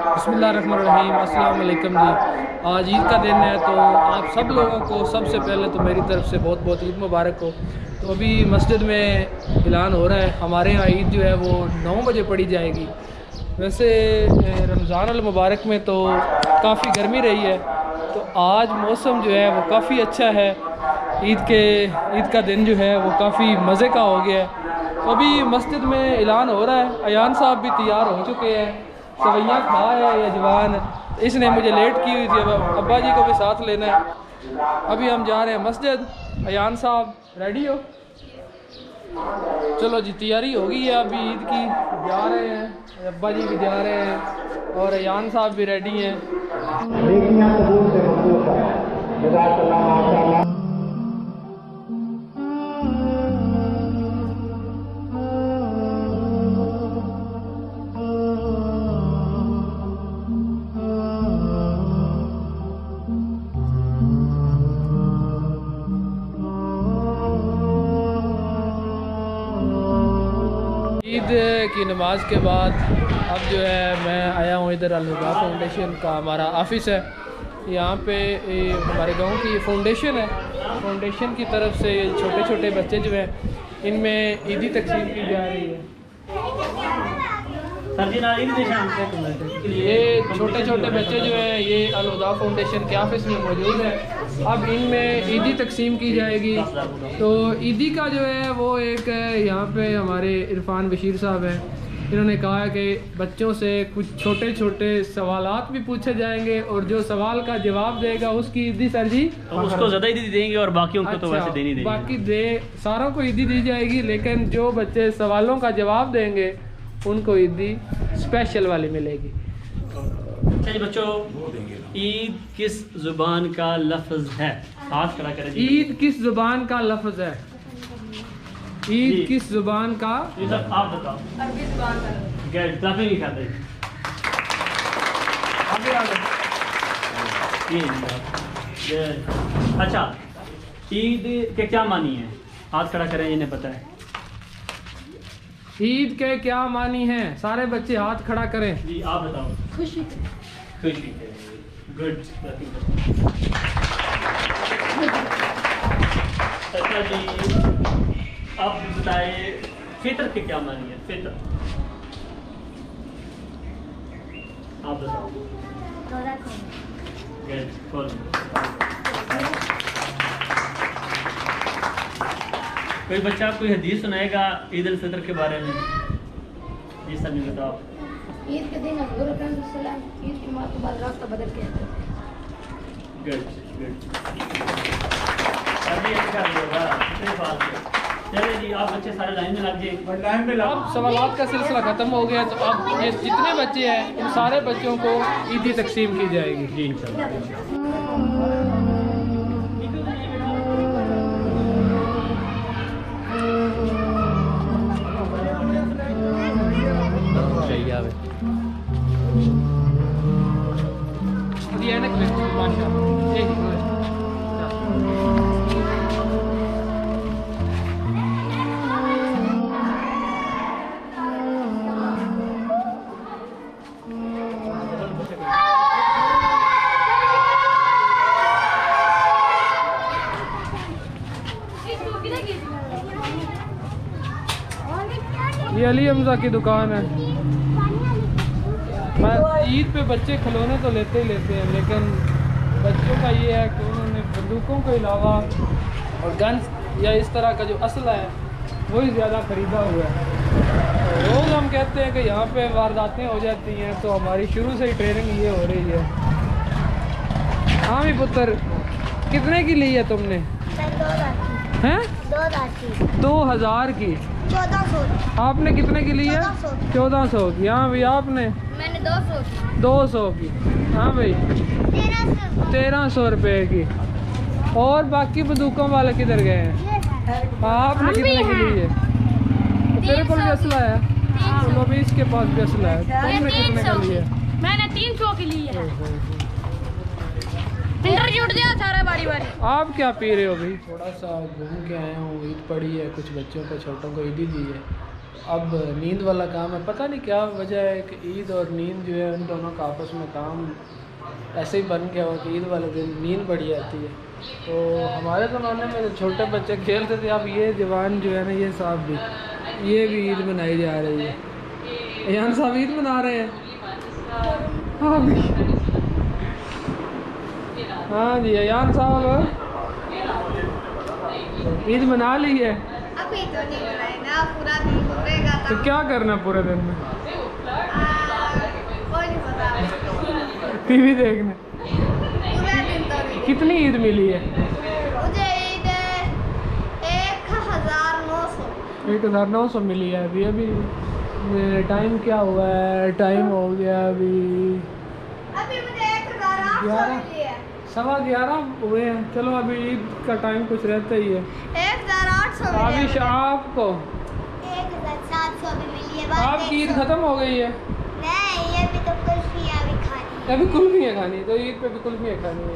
बिस्मिल्लाहिर्रहमानिर्रहीम, अस्सलाम वालेकुम जी। आज ईद का दिन है तो आप सब लोगों को सबसे पहले तो मेरी तरफ से बहुत बहुत ईद मुबारक हो। तो अभी मस्जिद में ऐलान हो रहा है, हमारे यहाँ ईद जो है वो 9 बजे पढ़ी जाएगी। वैसे रमज़ान अल मुबारक में तो काफ़ी गर्मी रही है, तो आज मौसम जो है वो काफ़ी अच्छा है। ईद का दिन जो है वो काफ़ी मज़े का हो गया है। तो अभी मस्जिद में ऐलान हो रहा है, अयान साहब भी तैयार हो चुके हैं, सवैयाँ खा है या जवान, इसने मुझे लेट की हुई थी, अब अब्बा जी को भी साथ लेना है। अभी हम जा रहे हैं मस्जिद। अयान साहब रेडी हो? चलो जी, तैयारी हो गई है अभी ईद की, जा रहे हैं, अब्बा जी भी जा रहे हैं और अयान साहब भी रेडी हैं। ईद की नमाज के बाद अब जो है मैं आया हूँ इधर अल-हुदा फाउंडेशन का हमारा ऑफिस है। यहाँ पे हमारे गांव की ये फाउंडेशन है, फाउंडेशन की तरफ से छोटे छोटे बच्चे जो हैं इनमें ईदी तकसीम की जा रही है। ये छोटे छोटे बच्चे जो हैं ये अल-हुदा फाउंडेशन के ऑफिस में मौजूद है। अब इनमें ईदी तकसीम की जाएगी। तो ईदी का जो है वो एक यहाँ पे हमारे इरफान बशीर साहब हैं, इन्होंने कहा है कि बच्चों से कुछ छोटे छोटे सवालात भी पूछे जाएंगे और जो सवाल का जवाब देगा उसकी ईदी सर जी तो उसको ज़्यादा ईदी देंगे और बाकियों को तो वैसे देनी देंगे। बाकी सारों को ईदी दी जाएगी, लेकिन जो बच्चे सवालों का जवाब देंगे उनको ईदी स्पेशल वाली मिलेगी। अच्छा जी बच्चों, ईद किस जुबान का लफ्ज़ है? हाथ खड़ा करें। ईद किस जुबान का लफ्ज़ है? ईद किस जुबान का? ये सब आप बताओ। अरबी जुबान का। गेट क्लैपिंग नहीं करते। अच्छा, ईद के क्या मानी है? हाथ खड़ा करें, इन्हें पता है। ईद के क्या मानी है? सारे बच्चे हाथ खड़ा करें। जी आप बताओ। खुशी। खुशी। गुड। अच्छा जी, आप बताए फितर के क्या मानी है? फितर आप बताओ। कोई बच्चा कोई हदीस सुनाएगा ईद उल फितर के बारे में? जी सर जी बताओ। ईद के दिन हज़ूर अकरम सल्लल्लाहु अलैहि वसल्लम ईद की मौत के बाद रास्ता बदल के आते थे। Good good. अभी ये कर लिया कितने बात है। चलिए जी, आप बच्चे सारे लाइन में लग जाइए। अब सवालात का सिलसिला ख़त्म हो गया, तो अब ये जितने बच्चे हैं इन सारे बच्चों को ईदी तकसीम की जाएगी। जी इंशाल्लाह। ये अली हमजा की दुकान है। ईद पे बच्चे खिलौने तो लेते ही लेते हैं, लेकिन बच्चों का ये है कि उन्होंने बंदूकों के अलावा और गन्स या इस तरह का जो असला है वही ज़्यादा ख़रीदा हुआ है। तो रोज़ हम कहते हैं कि यहाँ पे वारदातें हो जाती हैं, तो हमारी शुरू से ही ट्रेनिंग ये हो रही है। हाँ भी पुत्र, कितने की ली है तुमने? हैं? 2000 की। 1400। आपने कितने की ली है? 1400 की। हाँ भाई आपने? मैंने 200। 200 की। हाँ भाई 1300 रुपये की। और बाकी बंदूकों वाले किधर गए हैं? आपने कितने की ली है? तेरे को भी असला है? चलो अभी इसके पास भी असला है। तुमने कितने का लिया? मैंने 300 की ली है। इंटरव्यूट दिया सारा बारी बारी। आप क्या पी रहे हो भाई? थोड़ा सा घूम के आया हूँ, ईद पड़ी है, कुछ बच्चों को छोटों को ईदी दी है, अब नींद वाला काम है। पता नहीं क्या वजह है कि ईद और नींद जो है उन दोनों का आपस में काम ऐसे ही बन गया हो कि ईद वाले दिन नींद बड़ी आती है। तो हमारे ज़माने में तो छोटे बच्चे खेलते थे, अब ये जवान जो है ना ये साहब भी, ये भी ईद मनाई जा रही है। अयान साहब ईद मना रहे हैं। हाँ भी, हाँ जी अयान साहब ईद मना ली है। अभी तो नहीं मनाएगा, पूरा दिन घूमेगा तो क्या करना पूरे दिन में? कोई नहीं पता, टीवी देखने। पूरा दिन तो नहीं। कितनी ईद मिली है? मुझे ईद 1900 1900 मिली है। अभी अभी टाइम क्या हुआ है? टाइम हो गया अभी अभी मुझे 1800 मिली है। 11:15 हुए हैं। चलो अभी ईद का टाइम कुछ रहता ही है। 1800 अभी आपको 1700 भी मिली है। आपकी ईद ख़त्म हो गई है। नहीं, ये भी तो कुल्फियाँ भी खानी है। अभी कुल्फियाँ खानी, तो ईद पे भी कुल्फियाँ खानी है।